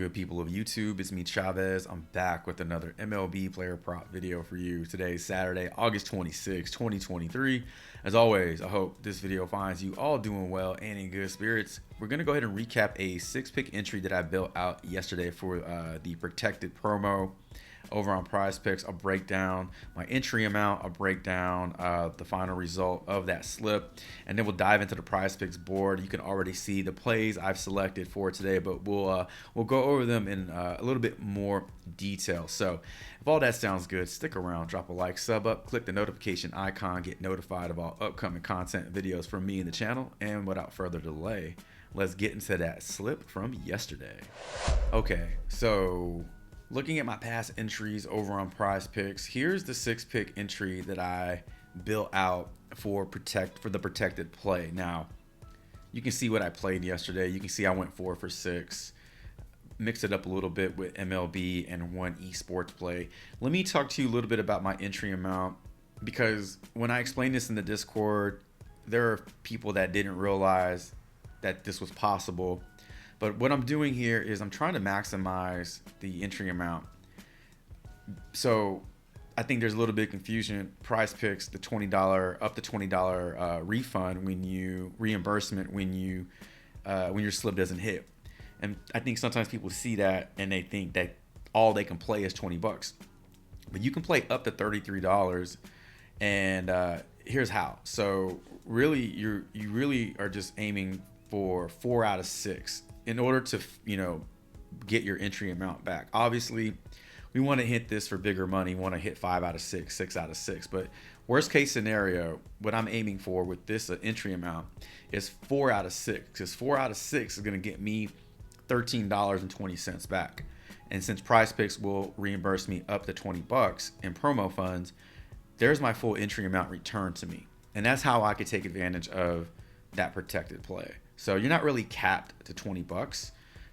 good people of YouTube? It's me, Chavez. I'm back with another MLB player prop video for you. Today is Saturday, August 26, 2023. As always, I hope this video finds you all doing well and in good spirits. We're going to go ahead and recap a 6-pick entry that I built out yesterday for the protected promo over on Prizepicks. I'll break down my entry amount. I'll break down the final result of that slip, and then we'll dive into the Prizepicks board. You can already see the plays I've selected for today, but we'll go over them in a little bit more detail. So if all that sounds good, stick around, drop a like, sub up, click the notification icon, get notified of all upcoming content videos from me and the channel. And without further delay, let's get into that slip from yesterday. Okay, so looking at my past entries over on Prizepicks, here's the 6-pick entry that I built out for the protected play. Now, you can see what I played yesterday. You can see I went 4 for 6, mixed it up a little bit with MLB and one esports play. Let me talk to you a little bit about my entry amount, because when I explained this in the Discord, there are people that didn't realize that this was possible. But what I'm doing here is I'm trying to maximize the entry amount. So I think there's a little bit of confusion. Prizepicks, the $20 up to $20 refund reimbursement when your slip doesn't hit. And I think sometimes people see that and they think that all they can play is 20 bucks. But you can play up to $33, and here's how. So really, you really are just aiming for 4 out of 6 in order to, get your entry amount back. Obviously, we want to hit this for bigger money. We want to hit 5 out of 6, 6 out of 6. But worst case scenario, what I'm aiming for with this entry amount is 4 out of 6, because 4 out of 6 is going to get me $13.20 back. And since Prizepicks will reimburse me up to 20 bucks in promo funds, there's my full entry amount returned to me. And that's how I could take advantage of that protected play. So you're not really capped to 20 bucks.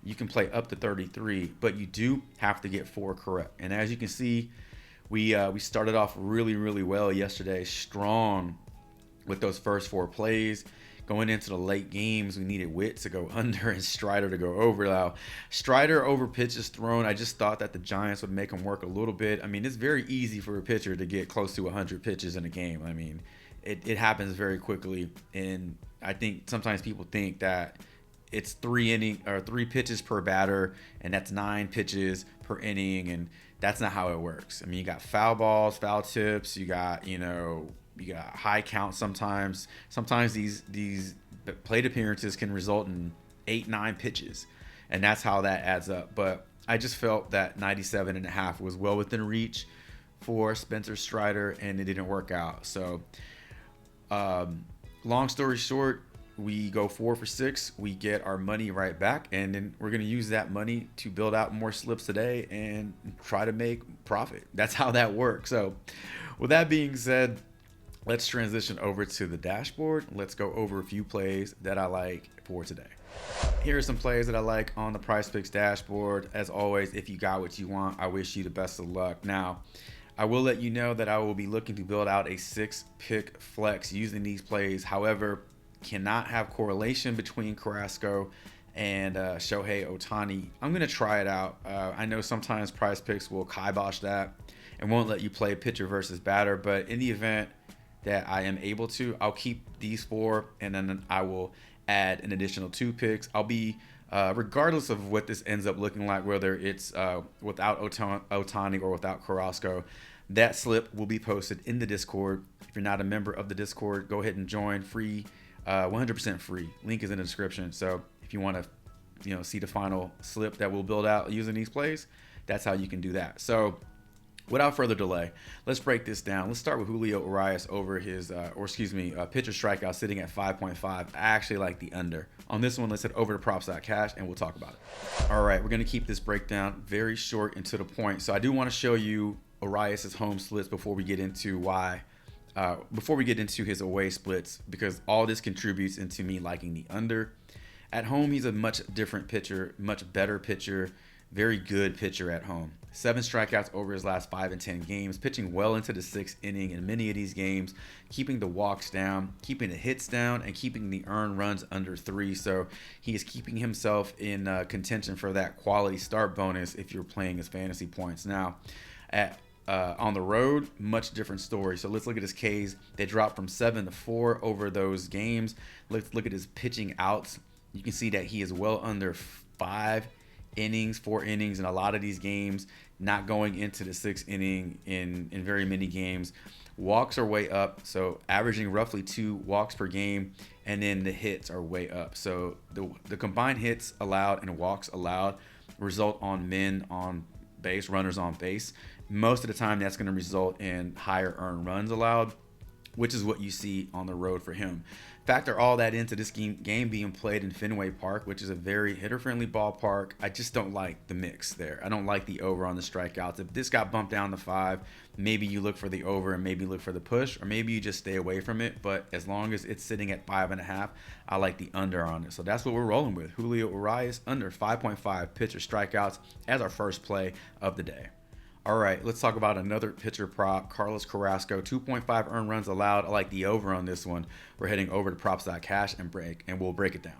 You can play up to 33, but you do have to get 4 correct. And as you can see, we started off really well yesterday, strong with those first 4 plays. Going into the late games, we needed Witt to go under and Strider to go over. Now, Strider over pitches thrown, I just thought that the Giants would make him work a little bit. I mean, it's very easy for a pitcher to get close to 100 pitches in a game. I mean, it happens very quickly, and I think sometimes people think that it's 3 pitches per batter, and that's 9 pitches per inning, and that's not how it works. I mean, you got foul balls, foul tips, you got high count sometimes. Sometimes these plate appearances can result in 8-9 pitches, and that's how that adds up. But I just felt that 97.5 was well within reach for Spencer Strider, and it didn't work out. So long story short, we go 4 for 6. We get our money right back, and then we're going to use that money to build out more slips today and try to make profit. That's how that works. So with that being said, let's transition over to the dashboard. Let's go over a few plays that I like for today. Here are some plays that I like on the Prizepicks dashboard. As always, if you got what you want, I wish you the best of luck. Now, I will let you know that I will be looking to build out a 6-pick flex using these plays. However, cannot have correlation between Carrasco and Shohei Ohtani. I'm going to try it out. I know sometimes Prizepicks will kibosh that and won't let you play pitcher versus batter, but in the event that I am able to, I'll keep these 4, and then I will add an additional 2 picks. I'll be regardless of what this ends up looking like, whether it's without Ohtani or without Carrasco, that slip will be posted in the Discord. If you're not a member of the Discord, go ahead and join. Free, 100% free. Link is in the description. So if you want to, see the final slip that we'll build out using these plays, that's how you can do that. So without further delay, let's break this down. Let's start with Julio Urias over his, pitcher strikeout sitting at 5.5. I actually like the under. On this one, let's head over to props.cash and we'll talk about it. All right, we're going to keep this breakdown very short and to the point. So I do want to show you Urias's home splits before we get into his away splits, because all this contributes into me liking the under. At home, he's a much different pitcher, much better pitcher very good pitcher at home. 7 strikeouts over his last 5 and 10 games, pitching well into the 6th inning in many of these games, keeping the walks down, keeping the hits down, and keeping the earned runs under 3. So he is keeping himself in contention for that quality start bonus if you're playing his fantasy points. Now, on the road, much different story. So let's look at his Ks. They dropped from 7 to 4 over those games. Let's look at his pitching outs. You can see that he is well under 4 innings in a lot of these games, not going into the 6th inning in very many games. Walks are way up, so averaging roughly 2 walks per game, and then the hits are way up. So the combined hits allowed and walks allowed result on men on base, runners on base. Most of the time, that's going to result in higher earned runs allowed, which is what you see on the road for him. Factor all that into this game being played in Fenway Park, which is a very hitter-friendly ballpark. I just don't like the mix there. I don't like the over on the strikeouts. If this got bumped down to 5, maybe you look for the over and maybe look for the push, or maybe you just stay away from it. But as long as it's sitting at 5.5, I like the under on it. So that's what we're rolling with. Julio Urias under 5.5 pitcher strikeouts as our first play of the day. All right, let's talk about another pitcher prop, Carlos Carrasco, 2.5 earned runs allowed. I like the over on this one. We're heading over to props.cash and we'll break it down.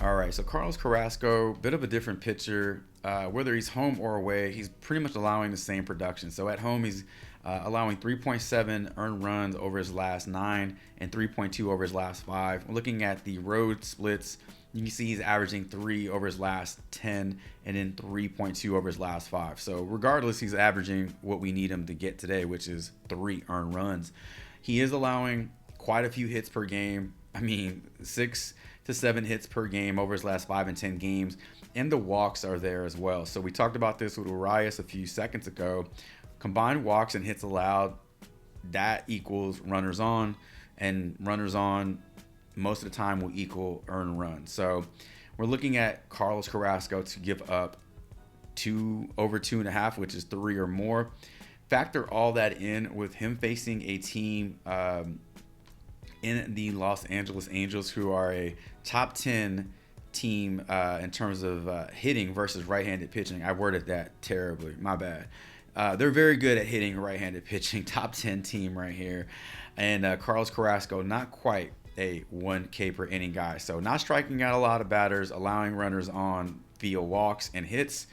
All right, so Carlos Carrasco, bit of a different pitcher. Whether he's home or away, he's pretty much allowing the same production. So at home, he's allowing 3.7 earned runs over his last 9 and 3.2 over his last 5. Looking at the road splits, you can see he's averaging 3 over his last 10 and then 3.2 over his last 5. So regardless, he's averaging what we need him to get today, which is 3 earned runs. He is allowing quite a few hits per game. I mean, 6 to 7 hits per game over his last 5 and 10 games. And the walks are there as well. So we talked about this with Urias a few seconds ago. Combined walks and hits allowed, that equals runners on, and runners on most of the time will equal earned runs. So we're looking at Carlos Carrasco to give up over 2.5, which is 3 or more. Factor all that in with him facing a team in the Los Angeles Angels, who are a top 10 team in terms of hitting versus right-handed pitching. I worded that terribly, my bad. They're very good at hitting right-handed pitching, top 10 team right here. And Carlos Carrasco, not quite a 1K per inning guy. So not striking out a lot of batters, allowing runners on via walks and hits.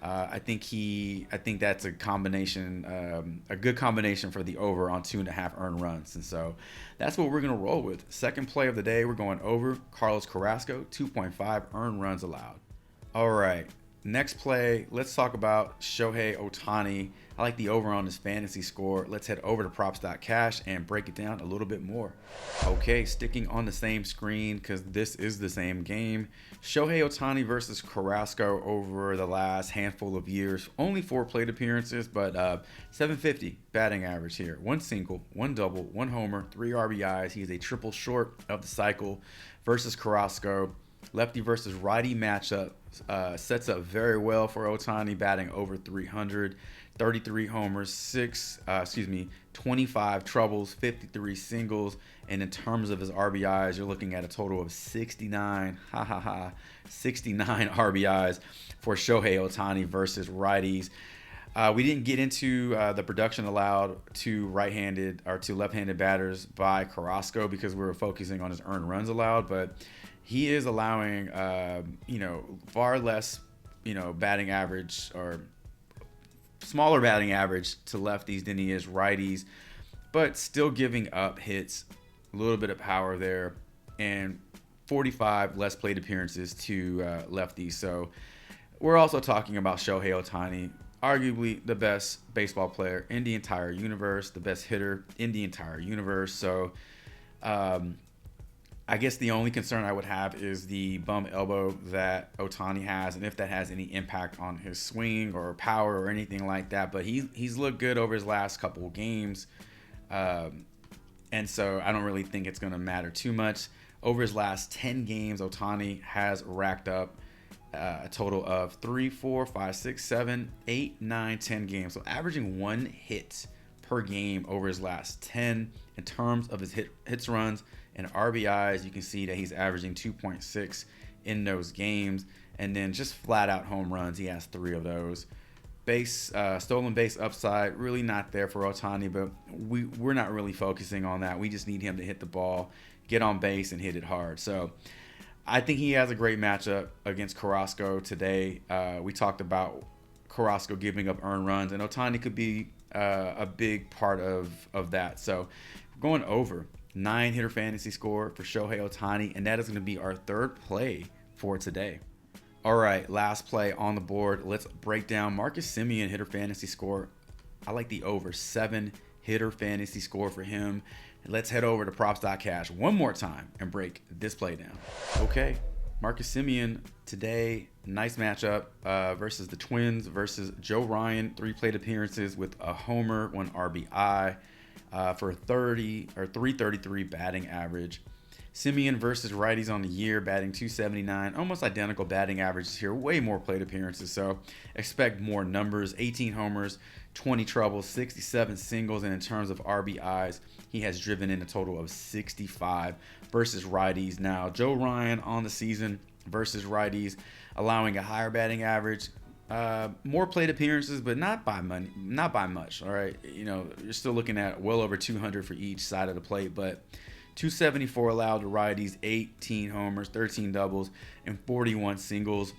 I think that's a combination, a good combination for the over on 2.5 earned runs. And so that's what we're going to roll with. Second play of the day, we're going over Carlos Carrasco, 2.5 earned runs allowed. All right. Next play, let's talk about Shohei Ohtani. I like the over on his fantasy score. Let's head over to props.cash and break it down a little bit more. Okay, sticking on the same screen because this is the same game. Shohei Ohtani versus Carrasco over the last handful of years. Only 4 plate appearances, but 750 batting average here. 1 single, 1 double, 1 homer, 3 RBIs. He is a triple short of the cycle versus Carrasco. Lefty versus righty matchup sets up very well for Ohtani, batting over 300, 33 homers, 25 troubles, 53 singles, and in terms of his RBIs, you're looking at a total of 69, 69 RBIs for Shohei Ohtani versus righties. We didn't get into the production allowed to right-handed or to left-handed batters by Carrasco because we were focusing on his earned runs allowed, but he is allowing, far less, batting average or smaller batting average to lefties than he is righties, but still giving up hits, a little bit of power there, and 45 less plate appearances to lefties. So we're also talking about Shohei Ohtani, arguably the best baseball player in the entire universe, the best hitter in the entire universe. So, I guess the only concern I would have is the bum elbow that Ohtani has, and if that has any impact on his swing or power or anything like that. But he's looked good over his last couple of games, and so I don't really think it's going to matter too much. Over his last 10 games, Ohtani has racked up a total of 3, 4, 5, 6, 7, 8, 9, 10 games. So averaging 1 hit per game over his last 10. In terms of his hits, runs, and RBIs, you can see that he's averaging 2.6 in those games. And then just flat out home runs, he has 3 of those. Stolen base upside, really not there for Ohtani, but we're not really focusing on that. We just need him to hit the ball, get on base, and hit it hard. So I think he has a great matchup against Carrasco today. We talked about Carrasco giving up earned runs, and Ohtani could be a big part of that. So we're going over 9 hitter fantasy score for Shohei Ohtani, and that is going to be our 3rd play for today. All right, last play on the board. Let's break down Marcus Semien hitter fantasy score. I like the over 7 hitter fantasy score for him. Let's head over to props.cash one more time and break this play down. Okay, Marcus Semien today, nice matchup versus the Twins versus Joe Ryan. 3 plate appearances with a homer, 1 RBI for 333 batting average. Semien versus righties on the year, batting .279, almost identical batting averages here, way more plate appearances, so expect more numbers. 18 homers, 20 troubles, 67 singles, and in terms of RBIs, he has driven in a total of 65 versus righties. Now, Joe Ryan on the season versus righties, allowing a higher batting average, more plate appearances, but not by much. All right, you're still looking at well over 200 for each side of the plate, but 274 allowed to righties, 18 homers, 13 doubles, and 41 singles.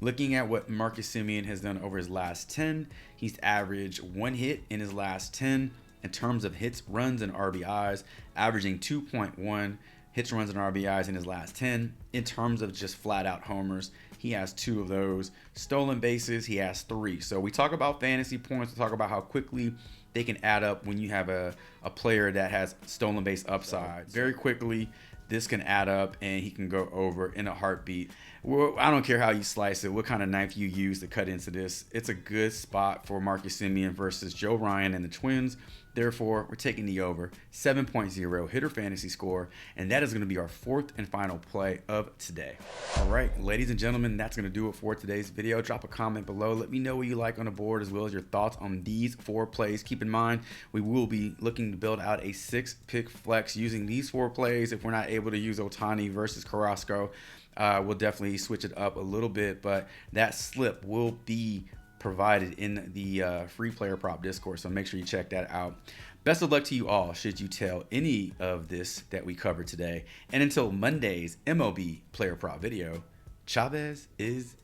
Looking at what Marcus Semien has done over his last 10, he's averaged 1 hit in his last 10 in terms of hits, runs, and RBIs, averaging 2.1 hits, runs, and RBIs in his last 10. In terms of just flat-out homers, he has 2 of those. Stolen bases, he has 3. So we talk about fantasy points. We talk about how quickly they can add up when you have a player that has stolen base upside. Very quickly, this can add up, and he can go over in a heartbeat. I don't care how you slice it, what kind of knife you use to cut into this. It's a good spot for Marcus Semien versus Joe Ryan and the Twins. Therefore, we're taking the over 7.0 hitter fantasy score, and that is going to be our 4th and final play of today. All right, ladies and gentlemen, that's going to do it for today's video. Drop a comment below. Let me know what you like on the board as well as your thoughts on these 4 plays. Keep in mind, we will be looking to build out a 6-pick flex using these 4 plays. If we're not able to use Ohtani versus Carrasco, we'll definitely switch it up a little bit, but that slip will be provided in the free player prop Discord, so make sure you check that out. Best of luck to you all should you tell any of this that we covered today. And until Monday's MLB player prop video, Chavez is